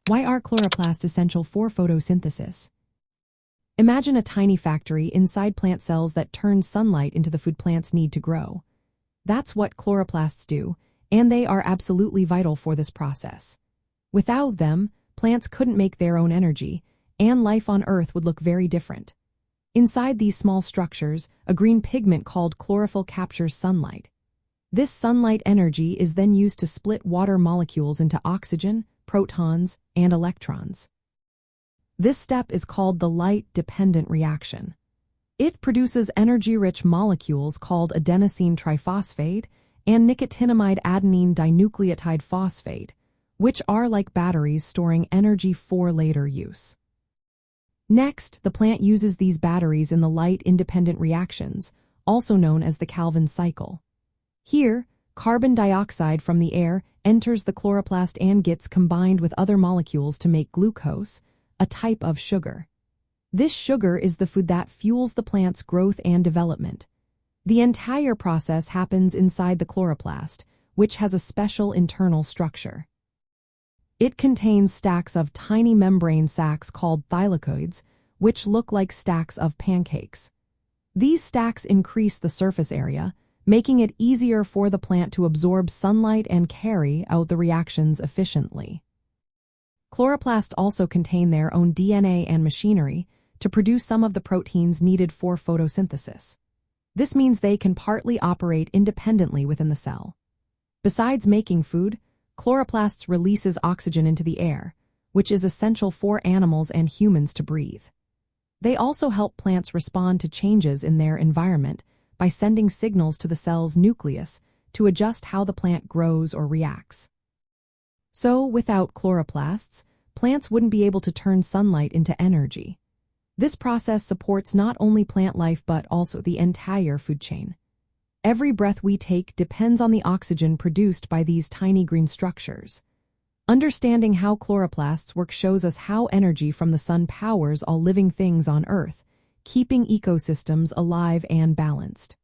Why are chloroplasts essential for photosynthesis? Imagine a tiny factory inside plant cells that turns sunlight into the food plants need to grow. That's what chloroplasts do, and they are absolutely vital for this process. Without them, plants couldn't make their own energy, and life on Earth would look very different. Inside these small structures, a green pigment called chlorophyll captures sunlight. This sunlight energy is then used to split water molecules into oxygen, protons, and electrons. This step is called the light-dependent reaction. It produces energy-rich molecules called adenosine triphosphate and nicotinamide adenine dinucleotide phosphate, which are like batteries storing energy for later use. Next, the plant uses these batteries in the light-independent reactions, also known as the Calvin cycle. Here, carbon dioxide from the air enters the chloroplast and gets combined with other molecules to make glucose, a type of sugar. This sugar is the food that fuels the plant's growth and development. The entire process happens inside the chloroplast, which has a special internal structure. It contains stacks of tiny membrane sacs called thylakoids, which look like stacks of pancakes. These stacks increase the surface area, making it easier for the plant to absorb sunlight and carry out the reactions efficiently. Chloroplasts also contain their own DNA and machinery to produce some of the proteins needed for photosynthesis. This means they can partly operate independently within the cell. Besides making food, chloroplasts releases oxygen into the air, which is essential for animals and humans to breathe. They also help plants respond to changes in their environment by sending signals to the cell's nucleus to adjust how the plant grows or reacts. So, without chloroplasts, plants wouldn't be able to turn sunlight into energy. This process supports not only plant life but also the entire food chain. Every breath we take depends on the oxygen produced by these tiny green structures. Understanding how chloroplasts work shows us how energy from the sun powers all living things on Earth, keeping ecosystems alive and balanced.